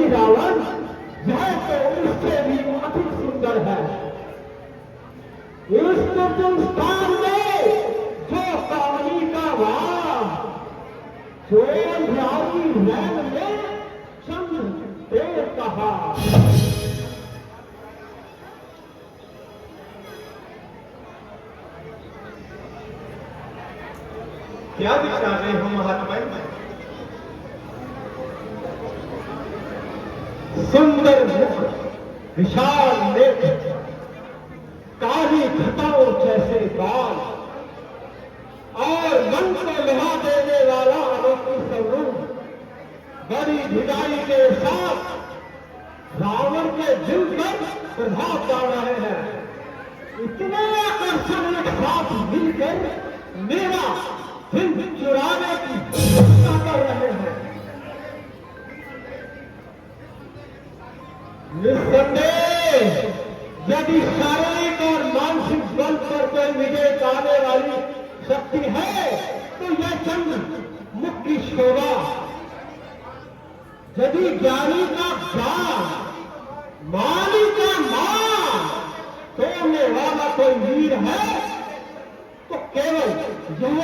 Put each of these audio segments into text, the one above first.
वही रावण यह तो उससे भी अधिक सुंदर है। इसको तुम स्थान में जो कामनी का वाह, जो न्यायी नैन में चंद्र देव कहा। क्या विचार रहे हो महात्मा? सुंदर मुख, विशाल नेत्र, काली घटाओं जैसे बाल और मन को लुभा देने वाला अनोखी स्वरूप बड़ी ढिलाई के साथ रावण के दिल पर प्रभाव डाल रहे हैं। इतने आकर्षण एक साथ मिलकर मेरा दिल चुराने की कोशिश कर रहे हैं। निस्संदेह यदि शारीरिक और मानसिक बल पर कोई विजय पाने वाली शक्ति है तो यह चंद्र मुख की शोभा। यदि ज्ञानी का ज्ञान, मानी का मान तोड़ने वाला कोई वीर है तो केवल यह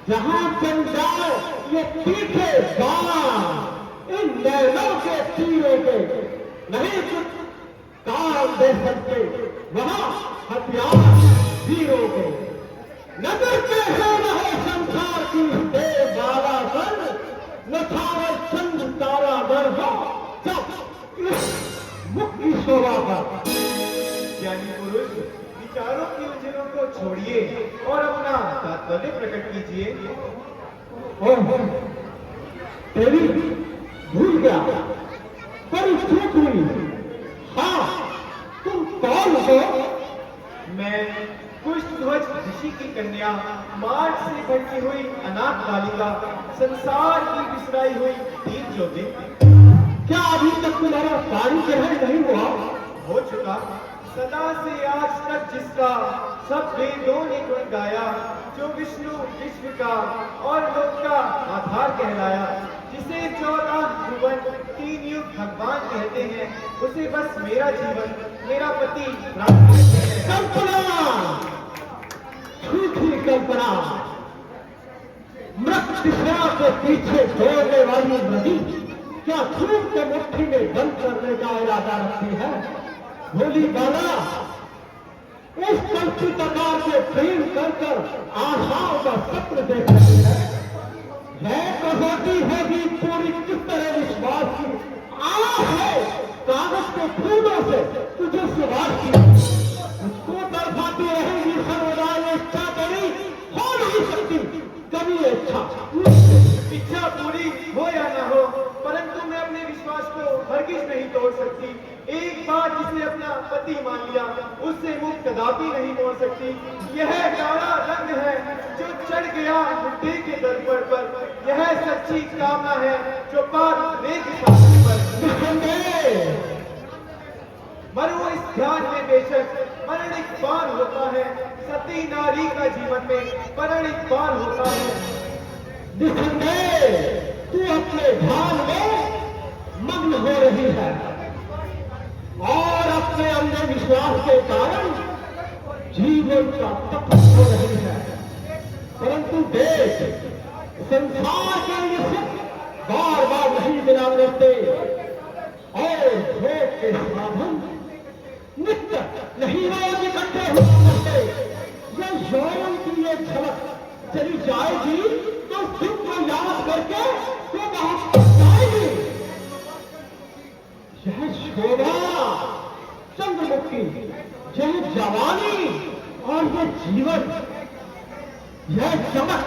जहां चंद्र ये तीखे बाण इन नैनों के तीरों के नहीं कुछ काम दे सकते, वहां हथियार वीरों के नजर कैसे रहे संसार की देव बाबा कर न थारे चंद्र तारा दर हो जब इस मुख की शोभा पर। ज्ञानी पुरुष विचारों की उलझनों को छोड़िए और अपना तात्पर्य प्रकट कीजिए। तेरी भूल गया, बड़ी चूक हुई। हाँ, तुम कौन हो? मैं कुष्ठध्वज ऋषि की कन्या, मार्ग से भटकी हुई अनाथ बालिका, संसार की बिसराई हुई दीन ज्योति। क्या अभी तक तुम्हारा पानी ग्रहण नहीं हुआ? हो चुका। सदा से आज तक जिसका सब वेदों ने गुण गाया, जो विष्णु विश्व का और लोक का आधार कहलाया, जिसे 14 भुवन 3 युग भगवान कहते हैं, उसे बस मेरा जीवन, मेरा पति कल्पना, झूठी कल्पना, मृत्युशा के पीछे दौड़ने वाली नदी क्या झूठ को मुट्ठी में बंद करने का इरादा रखती है? भोली बाला, इस कल्पित प्रकार से प्रेम कर आशाओं का सत्र देख रही है। यह कसौटी है कि पूरी किस तरह विश्वास की आह है कागज के फूलों से तुझे सुभाष की उसको तड़पाती रहेगी सर्वदा। इच्छा कभी हो नहीं सकती, कभी इच्छा पूरी हो या ना हो, परंतु मैं अपने विश्वास को हरगिज नहीं तोड़ सकती। एक बार जिसे अपना पति मान लिया, उससे मुख कदापि नहीं मोड़ सकती। यह काला रंग है जो चढ़ गया बुढ़े के दर्पण पर। यह सच्ची कामना है जो पार रेत शादी पर। मरो इस ध्यान में बेशक, मरण एक बार होता है। सती नारी का जीवन में मरण एक बार होता है। तू अपने ध्यान में मग्न हो रही है और अपने अंधे विश्वास के कारण जीवन का तप हो रही है। परंतु देख, संसार के ये सुख बार बार नहीं मिला करते और भोग के साधन नित्य नहीं रोज इकट्ठे हो सकते। यह यौवन की ये झलक चली जाएगी तो सुख को याद करके तो बहुत पछताएगी। यह शोभा चंद्रमुखी, यह जवानी और यह जीवन, यह चमक,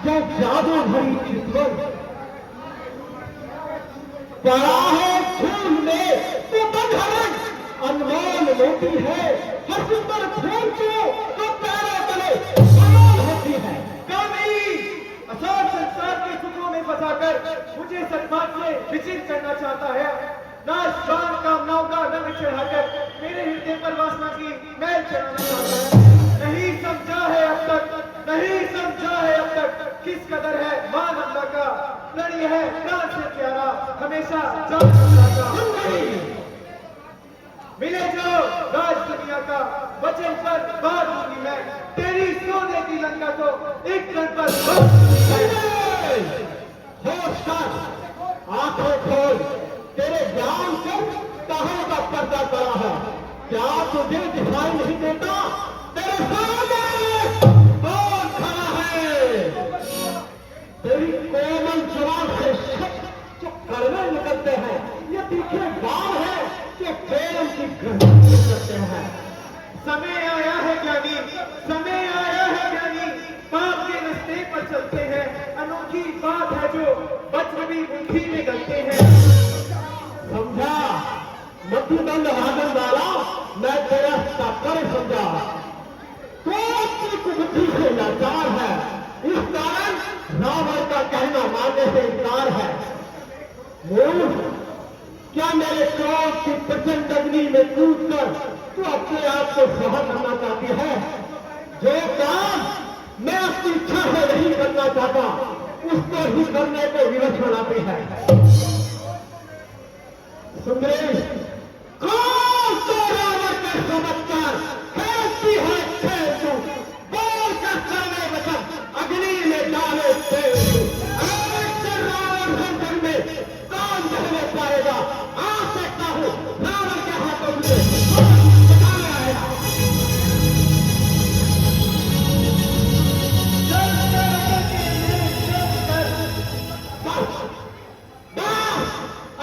यह जादू भरी चितवन पड़ा है फूल में तो बंधन अनमोल मोती है। हर सुंदर फूल तो पैरों तले अनमोल होती है। कवि असार संसार के सुखों में फंसाकर मुझे सन्मान से विचित करना चाहता है। नाशवान कामनाओं का रंग चढ़ाकर मेरे हृदय पर वासना की मैल चढ़ाना चाहता है। नहीं समझा है अब तक, नहीं समझा है अब तक। किस कदर है मान अल्लाह का, प्रणय है प्राण से प्यारा, हमेशा जान अल्लाह का। मिले जो राज दुनिया का, वचन पर बात दूंगी मैं, तेरी सोने की लंका को एक क्षण पर होश कर, आंखें खोल, तेरे ज्ञान से कहां का पर्दा पड़ा है? क्या तुझे दिखाई नहीं देता? तेरे सामने कौन खड़ा है? तेरी कोमल जवान से शब्द जो कड़वे निकलते हैं, ये तीखे बाल है कि प्रेम की ग्रहण करते हैं। समय आया है ज्ञानी, समय आया है ज्ञानी, पाप के रास्ते पर चलते हैं, अनोखी बात है जो वज्र भी मुट्ठी में गलते हैं। समझा मधुबंद राजन वाला, मैं तेरा तात्पर्य समझा। तो अपनी कुबुद्धि से लाचार है, इस कारण रावण का कहना मानने से इनकार है। मूर्ख, क्या मेरे क्रोध की प्रचंड अग्नि में कूद कर तू अपने आप को सहन करना चाहती है? जो काम मैं अपनी इच्छा से नहीं करना चाहता, उसको ही करने को विवश बनाती है। सुंदरी, कौन तो रावण के चमत्कार खेलती है खेल तू, बोल कर चले वचन अग्नि में डाले तेल तू। ऐसे रावण संकट में कौन रहने पाएगा? आ सकता हूं रावण के हाथों से बताया आया।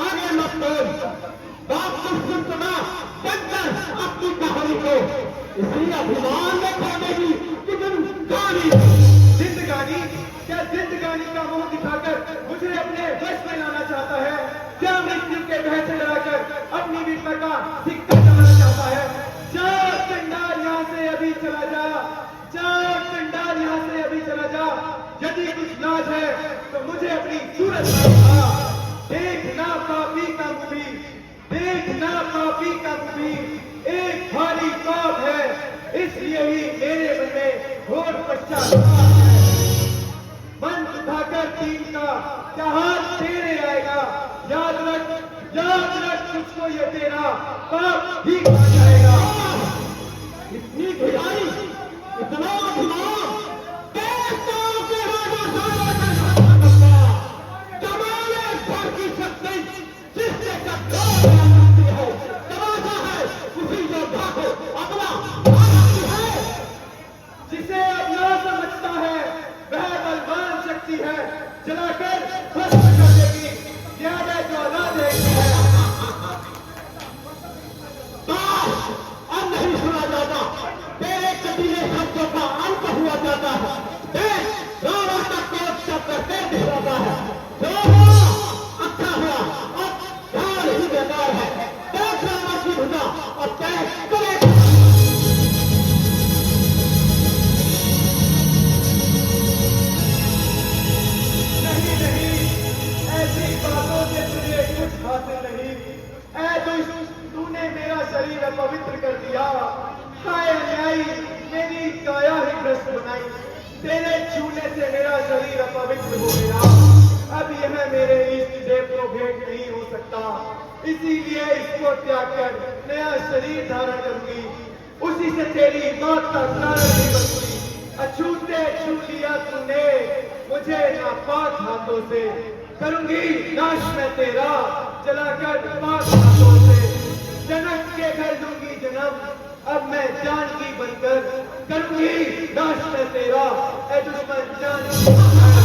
आगे मत बोल, बात तो सुन सुना, बनकर अपनी कहानी को इसी अभिमान में खोलेगी कि तुम गाली। जिंदगानी, क्या जिंदगानी का मुंह दिखाकर मुझे अपने वश में लाना चाहता है? क्या मृत्यु के भय से डराकर अपनी वीरता का सिक्का जमाना चाहता है? जा चंडाल, यहाँ से अभी चला जा, जा चंडाल, यहाँ से अभी चला जा। यदि कुछ लाज है तो मुझे अपनी सूरत दिखा। देखना पापी का मुभी, देखना पापी का मुभी एक भारी पाप है, इसलिए ही मेरे मन में घोर पश्चाताप है। मन उठाकर तीन का क्या हाथ तेरे आएगा, याद रख तुझको ये तेरा पाप ही खा जाएगा। इतनी भिड़ाई, इतना अभिमान, देवताओं के राजा जमाने भर की शक्ति जिससे कठोर बनती है, तमाशा है उसी योद्धा को अपना मानती है। जिसे अब ना समझता है वह बलवान शक्ति है, जलाकर भस्म कर देगी, याद है जो औलाद है। अब नहीं सुना जाता, तेरे कटीले शब्दों का अंत हुआ जाता है। देख रावण का क्रोध शब्द करते दिखाता है। जो हुआ अच्छा हुआ, अब ध्यान ही बेकार है। देख रावण की भुजा और तय करे। नहीं नहीं, ऐसी बातों से तुझे कुछ हासिल नहीं। ऐ दुष्ट, तूने मेरा शरीर अपवित्र कर दिया, काया न्यायी मेरी काया ही भ्रष्ट बनाई। तेरे छूने से मेरा शरीर अपवित्र हो गया, अब यह मेरे इष्ट देव को भेंट नहीं हो सकता, इसीलिए इसको त्याग कर नया शरीर धारण करूंगी। उसी से तेरी मौत का कारण भी बनूंगी। अछूते छू लिया तूने मुझे नापाक हाथों से, करूंगी नाश मैं तेरा जलाकर पाक हाथों से। जनक के घर दूंगी जन्म, अब मैं जानकी बनकर करूंगी नाश मैं तेरा। ऐ दुश्मन जानकी